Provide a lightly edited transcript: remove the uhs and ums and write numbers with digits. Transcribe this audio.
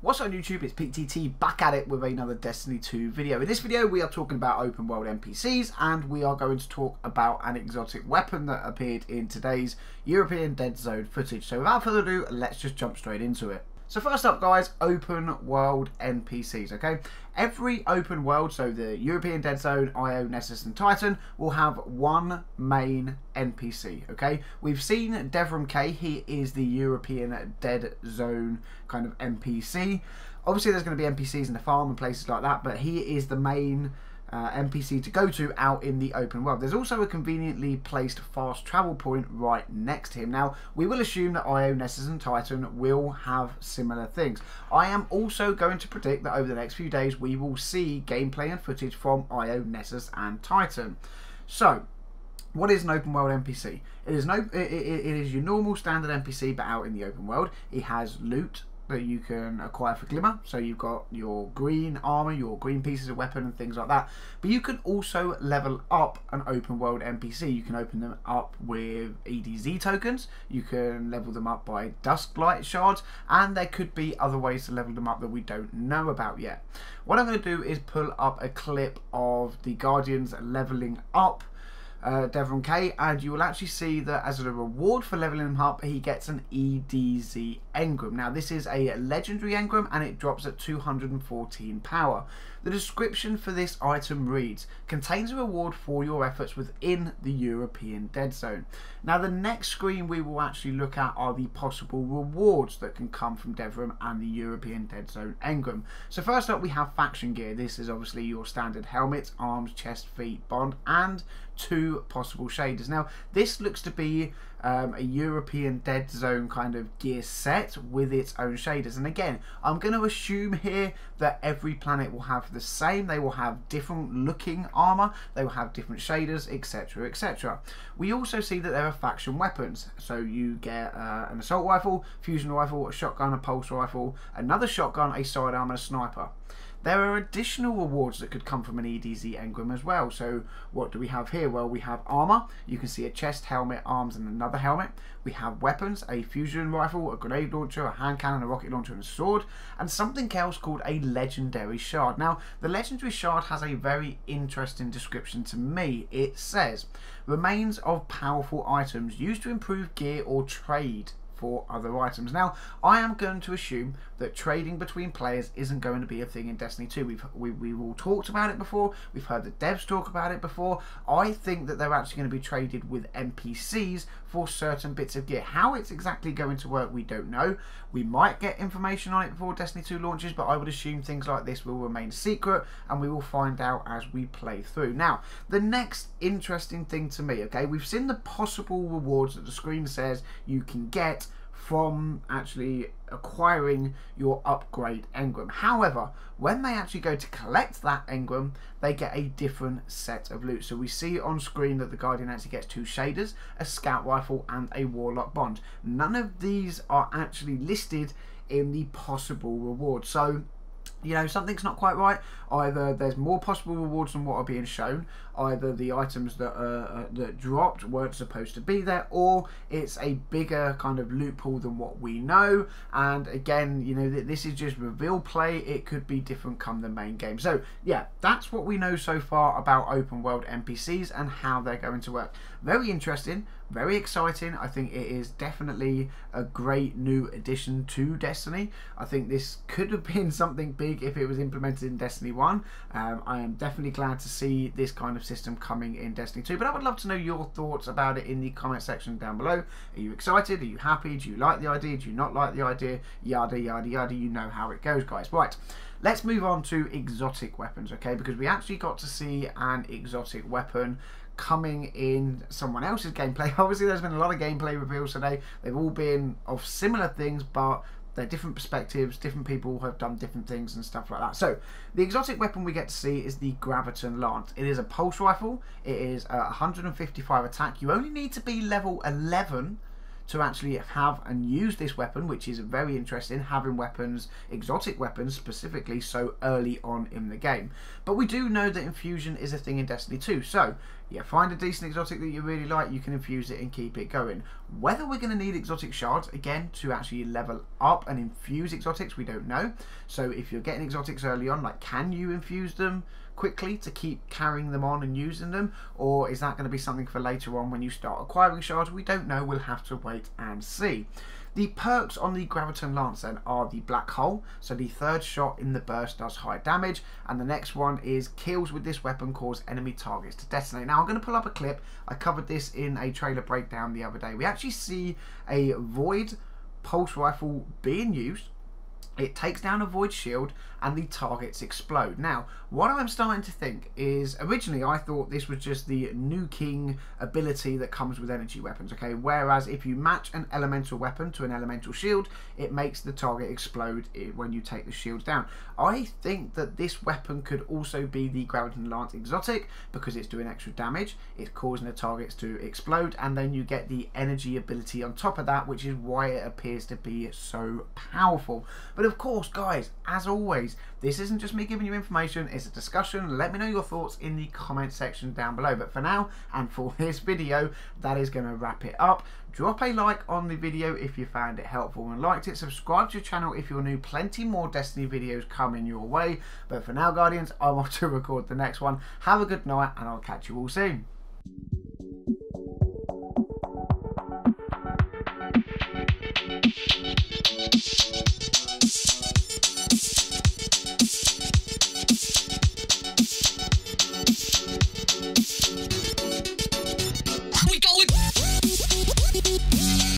What's up YouTube, it's PTT back at it with another Destiny 2 video. In this video we are talking about open world NPCs and we are going to talk about an exotic weapon that appeared in today's European Dead Zone footage. So without further ado, let's just jump straight into it. So first up guys, open world NPCs, okay? Every open world, so the European Dead Zone, IO, Nessus and Titan, will have one main NPC, okay? We've seen Devram K, he is the European Dead Zone kind of NPC. Obviously there's going to be NPCs in the farm and places like that, but he is the main NPC to go to out in the open world. There's also a conveniently placed fast travel point right next to him. Now, we will assume that IO, Nessus and Titan will have similar things. I am also going to predict that over the next few days we will see gameplay and footage from IO, Nessus and Titan. So, what is an open world NPC? It is your normal standard NPC but out in the open world. It has loot that you can acquire for Glimmer, so you've got your green armor, your green pieces of weapon and things like that, but you can also level up an open world NPC. You can open them up with EDZ tokens, you can level them up by Dusklight shards, and there could be other ways to level them up that we don't know about yet. What I'm going to do is pull up a clip of the Guardians leveling up Devram K, and you will actually see that as a reward for leveling him up he gets an EDZ engram. Now this is a legendary engram and it drops at 214 power. The description for this item reads, contains a reward for your efforts within the European Dead Zone. Now the next screen we will actually look at are the possible rewards that can come from Devram and the European Dead Zone engram. So first up we have faction gear. This is obviously your standard helmets, arms, chest, feet, bond and two possible shaders. Now this looks to be a European Dead Zone kind of gear set with its own shaders, and again I'm going to assume here that every planet will have the same. They will have different looking armor, they will have different shaders, etc, etc. We also see that there are faction weapons, so you get an assault rifle, fusion rifle, a shotgun, a pulse rifle, another shotgun, a sidearm and a sniper. There are additional rewards that could come from an EDZ engram as well. So what do we have here? Well, we have armor. You can see a chest, helmet, arms and another helmet. We have weapons, a fusion rifle, a grenade launcher, a hand cannon, a rocket launcher and a sword, and something else called a legendary shard. Now, the legendary shard has a very interesting description to me. It says, remains of powerful items used to improve gear or trade for other items. Now, I am going to assume that trading between players isn't going to be a thing in Destiny 2. We've all talked about it before. We've heard the devs talk about it before. I think that they're actually going to be traded with NPCs for certain bits of gear. How it's exactly going to work, we don't know. We might get information on it before Destiny 2 launches, but I would assume things like this will remain secret and we will find out as we play through. Now, the next interesting thing to me, okay, we've seen the possible rewards that the screen says you can get from actually acquiring your upgrade engram. However, when they actually go to collect that engram, they get a different set of loot. So we see on screen that the Guardian actually gets two shaders, a scout rifle and a warlock bond. None of these are actually listed in the possible rewards. So, you know, something's not quite right. Either there's more possible rewards than what are being shown, either the items that dropped weren't supposed to be there, or it's a bigger kind of loot pool than what we know. And again, you know, this is just reveal play. It could be different come the main game. So yeah, that's what we know so far about open world NPCs and how they're going to work. Very interesting, very exciting. I think it is definitely a great new addition to Destiny. I think this could have been something big if it was implemented in Destiny 1. I am definitely glad to see this kind of system coming in Destiny 2, but I would love to know your thoughts about it in the comment section down below. Are you excited? Are you happy? Do you like the idea? Do you not like the idea? Yada yada yada. You know how it goes, guys. Right, let's move on to exotic weapons, okay, because we actually got to see an exotic weapon coming in someone else's gameplay. Obviously there's been a lot of gameplay reveals today. They've all been of similar things, but they're different perspectives, different people have done different things and stuff like that. So the exotic weapon we get to see is the Graviton Lance. It is a pulse rifle. It is 155 attack. You only need to be level 11 to actually have and use this weapon, which is very interesting, having weapons, exotic weapons specifically, so early on in the game. But we do know that infusion is a thing in Destiny 2, so yeah, find a decent exotic that you really like, you can infuse it and keep it going. Whether we're going to need exotic shards, again, to actually level up and infuse exotics, we don't know. So if you're getting exotics early on, like, can you infuse them quickly to keep carrying them on and using them? Or is that going to be something for later on when you start acquiring shards? We don't know, we'll have to wait and see. The perks on the Graviton Lance then are the black hole, so the third shot in the burst does high damage, and the next one is kills with this weapon cause enemy targets to detonate. Now I'm going to pull up a clip, I covered this in a trailer breakdown the other day. We actually see a void pulse rifle being used. It takes down a void shield and the targets explode. Now, what I'm starting to think is, originally I thought this was just the nuking ability that comes with energy weapons, okay? Whereas if you match an elemental weapon to an elemental shield, it makes the target explode when you take the shield down. I think that this weapon could also be the Graviton Lance exotic, because it's doing extra damage, it's causing the targets to explode, and then you get the energy ability on top of that, which is why it appears to be so powerful. But of course, guys, as always, this isn't just me giving you information, it's a discussion. Let me know your thoughts in the comment section down below. But for now, and for this video, that is going to wrap it up. Drop a like on the video if you found it helpful and liked it. Subscribe to the channel if you're new. Plenty more Destiny videos coming your way. But for now, Guardians, I'm off to record the next one. Have a good night, and I'll catch you all soon.